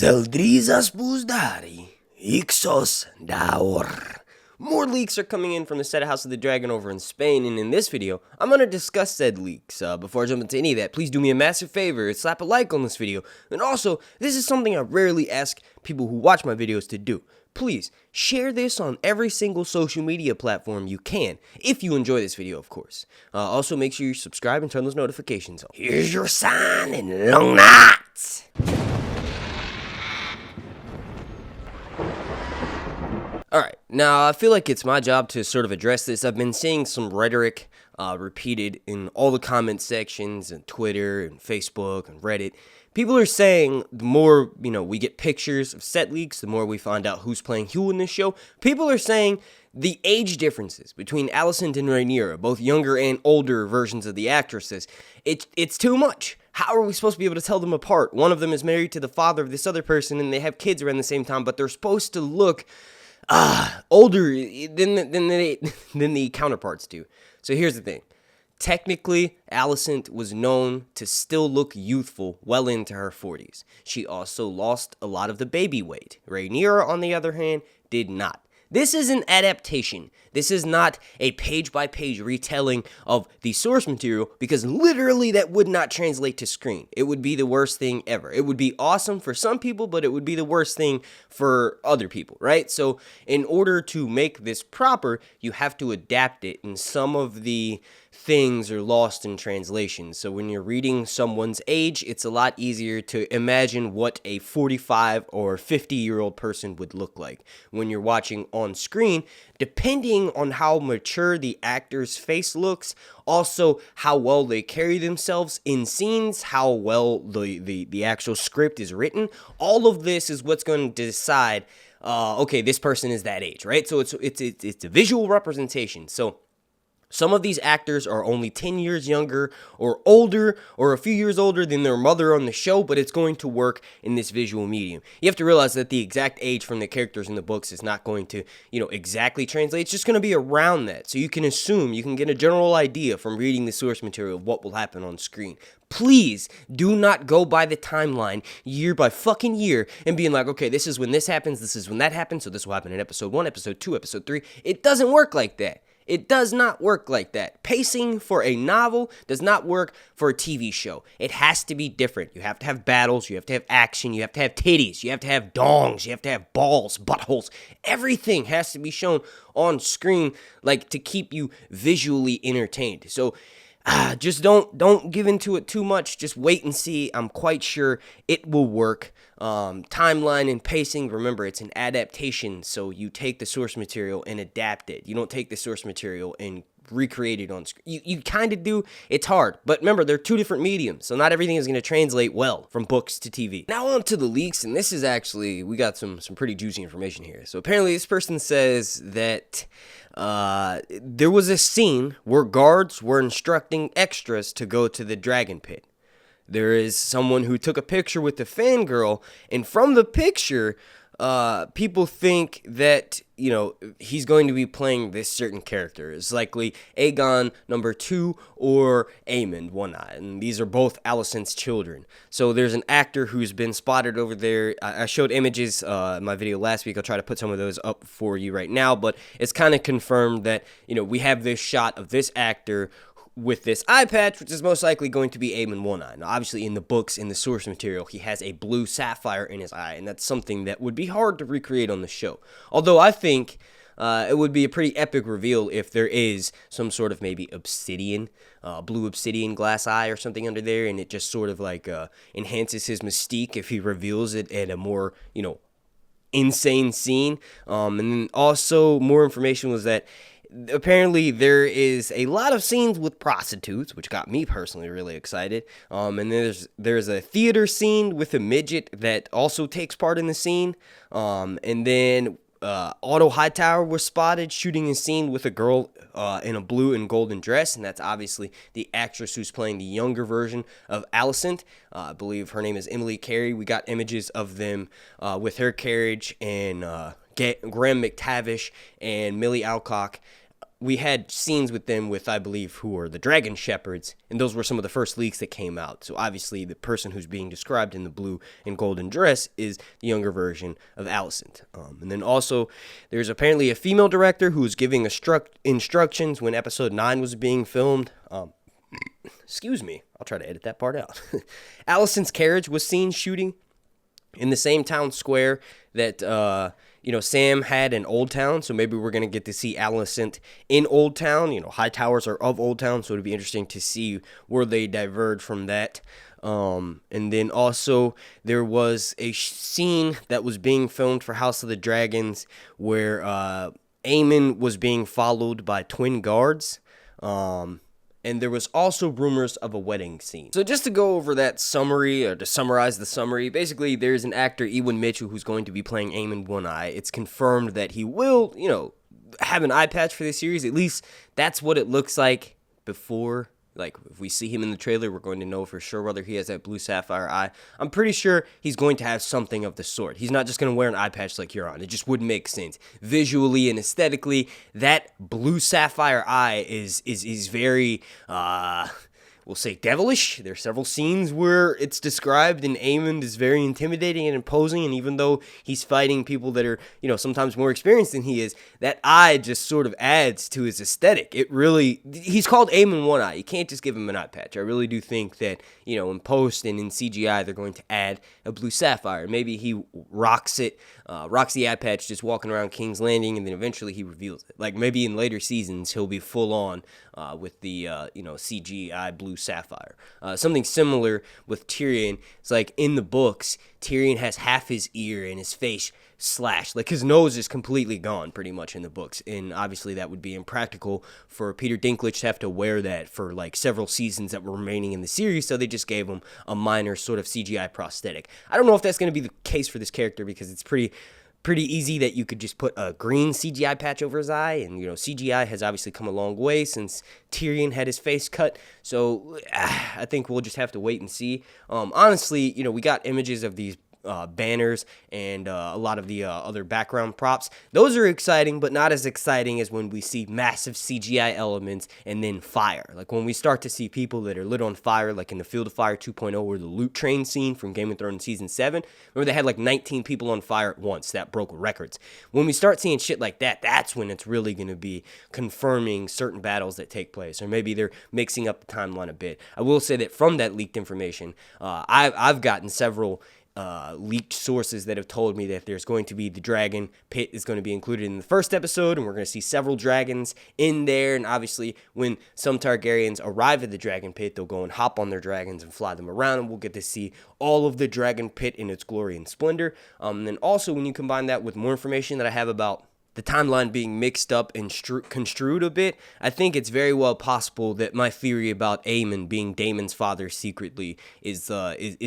Zeldrizas Buzdari, Ixos Daor. More leaks are coming in from the set of House of the Dragon over in Spain, and in this video, I'm going to discuss said leaks. Before I jump into any of that, please do me a massive favor, slap a like on this video, and also, this is something I rarely ask people who watch my videos to do. Please, share this on every single social media platform you can, if you enjoy this video, of course. Also, make sure you subscribe and turn those notifications on. Here's your sign in long nights! Alright, now I feel like it's my job to sort of address this. I've been seeing some rhetoric repeated in all the comment sections and Twitter and Facebook and Reddit. People are saying the more, we get pictures of set leaks, the more we find out who's playing who in this show. People are saying the age differences between Alicent and Rhaenyra, both younger and older versions of the actresses, it's too much. How are we supposed to be able to tell them apart? One of them is married to the father of this other person and they have kids around the same time, but they're supposed to look older than the counterparts do. So here's the thing. Technically, Alicent was known to still look youthful well into her 40s. She also lost a lot of the baby weight. Rhaenyra, on the other hand, did not. This is an adaptation. This is not a page-by-page retelling of the source material, because literally that would not translate to screen. It would be the worst thing ever. It would be awesome for some people, but it would be the worst thing for other people, right? So in order to make this proper, you have to adapt it, and some of the things are lost in translation. So when you're reading someone's age, it's a lot easier to imagine what a 45 or 50-year-old person would look like. When you're watching on screen, depending on how mature the actor's face looks, also how well they carry themselves in scenes, how well the actual script is written, all of this is what's going to decide, okay, this person is that age, right? So it's a visual representation. So some of these actors are only 10 years younger or older or a few years older than their mother on the show, but it's going to work in this visual medium. You have to realize that the exact age from the characters in the books is not going to, exactly translate. It's just going to be around that. So you can assume, you can get a general idea from reading the source material of what will happen on screen. Please do not go by the timeline year by fucking year and being like, okay, this is when this happens, this is when that happens, so this will happen in episode 1, episode 2, episode 3. It doesn't work like that. It does not work like that. Pacing for a novel does not work for a TV show. It has to be different. You have to have battles, you have to have action, you have to have titties, you have to have dongs, you have to have balls, buttholes. Everything has to be shown on screen, to keep you visually entertained. So just don't give into it too much. Just wait and see. I'm quite sure it will work. Timeline and pacing, remember, it's an adaptation, so you take the source material and adapt it. You don't take the source material and recreate it on screen. You kind of do. It's hard, but remember, they're two different mediums, so not everything is going to translate well from books to TV. Now on to the leaks, and this is actually, we got some pretty juicy information here. So apparently this person says that there was a scene where guards were instructing extras to go to the dragon pit. There is someone who took a picture with the fangirl, and from the picture, people think that, he's going to be playing this certain character. It's likely Aegon number 2 or Aemond One-Eye, and these are both Alicent's children. So there's an actor who's been spotted over there. I showed images in my video last week. I'll try to put some of those up for you right now, but it's kind of confirmed that, we have this shot of this actor with this eye patch, which is most likely going to be Aemond One-Eye. Now, obviously, in the books, in the source material, he has a blue sapphire in his eye, and that's something that would be hard to recreate on the show. Although I think it would be a pretty epic reveal if there is some sort of maybe obsidian, blue obsidian glass eye or something under there, and it just sort of enhances his mystique if he reveals it at a more, insane scene. And then also more information was that apparently there is a lot of scenes with prostitutes, which got me personally really excited. And there's a theater scene with a midget that also takes part in the scene. And then Otto Hightower was spotted shooting a scene with a girl in a blue and golden dress, and that's obviously the actress who's playing the younger version of Alicent. I believe her name is Emily Carey. We got images of them with her carriage and Graham McTavish and Millie Alcock we had scenes with them with, I believe, who were the dragon shepherds, and those were some of the first leaks that came out. So obviously the person who's being described in the blue and golden dress is the younger version of Alicent. And then also there's apparently a female director who was giving instructions when episode 9 was being filmed. Excuse me, I'll try to edit that part out. Alicent's carriage was seen shooting in the same town square that Sam had in Old Town, so maybe we're going to get to see Alicent in Old Town. High Towers are of Old Town, so it'd be interesting to see where they diverge from that. And then also there was a scene that was being filmed for House of the Dragons where Aemond was being followed by twin guards. And there was also rumors of a wedding scene. So just to go over that summary, or to summarize the summary, basically there's an actor, Ewan Mitchell, who's going to be playing Aemond One-Eye. It's confirmed that he will, have an eye patch for this series. At least that's what it looks like before. Like, if we see him in the trailer, we're going to know for sure whether he has that blue sapphire eye. I'm pretty sure he's going to have something of the sort. He's not just going to wear an eye patch like Kieran. It just wouldn't make sense. Visually and aesthetically, that blue sapphire eye is very, we'll say devilish. There's several scenes where it's described and Aemond is very intimidating and imposing, and even though he's fighting people that are, sometimes more experienced than he is, that eye just sort of adds to his aesthetic. He's called Aemond One-Eye. You can't just give him an eye patch. I really do think that, in post and in CGI, they're going to add a blue sapphire. Maybe he rocks the eye patch just walking around King's Landing, and then eventually he reveals it. Like, maybe in later seasons, he'll be full on with the, CGI blue sapphire. Something similar with Tyrion. It's like in the books, Tyrion has half his ear and his face slashed. Like, his nose is completely gone pretty much in the books. And obviously that would be impractical for Peter Dinklage to have to wear that for like several seasons that were remaining in the series. So they just gave him a minor sort of CGI prosthetic. I don't know if that's going to be the case for this character because it's pretty easy that you could just put a green CGI patch over his eye, and CGI has obviously come a long way since Tyrion had his face cut, so I think we'll just have to wait and see. Honestly, we got images of these banners and a lot of the other background props. Those are exciting, but not as exciting as when we see massive CGI elements and then fire. Like when we start to see people that are lit on fire, like in the Field of Fire 2.0 or the loot train scene from Game of Thrones Season 7. Remember they had like 19 people on fire at once. That broke records. When we start seeing shit like that, that's when it's really going to be confirming certain battles that take place. Or maybe they're mixing up the timeline a bit. I will say that from that leaked information, I've gotten several leaked sources that have told me that there's going to be the dragon pit is going to be included in the first episode, and we're going to see several dragons in there. And obviously when some Targaryens arrive at the dragon pit, they'll go and hop on their dragons and fly them around, and we'll get to see all of the dragon pit in its glory and splendor. And then also when you combine that with more information that I have about the timeline being mixed up and construed a bit, I think it's very well possible that my theory about Aemond being Daemon's father secretly is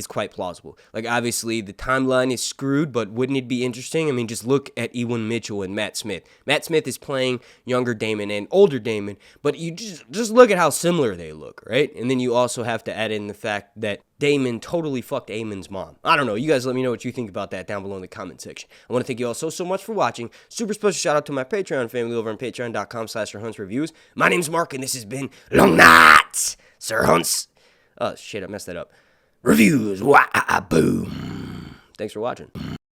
quite plausible. Like, obviously, the timeline is screwed, but wouldn't it be interesting? I mean, just look at Ewan Mitchell and Matt Smith. Matt Smith is playing younger Daemon and older Daemon, but you just look at how similar they look, right? And then you also have to add in the fact that Daemon totally fucked Aemon's mom. I don't know. You guys let me know what you think about that down below in the comment section. I want to thank you all so much for watching. Super special shout out to my Patreon family over on patreon.com/SirHuntsReviews. My name's Mark, and this has been Long Nights, Sir Hunts. Oh, shit, I messed that up. Reviews. Wah, boom. Thanks for watching.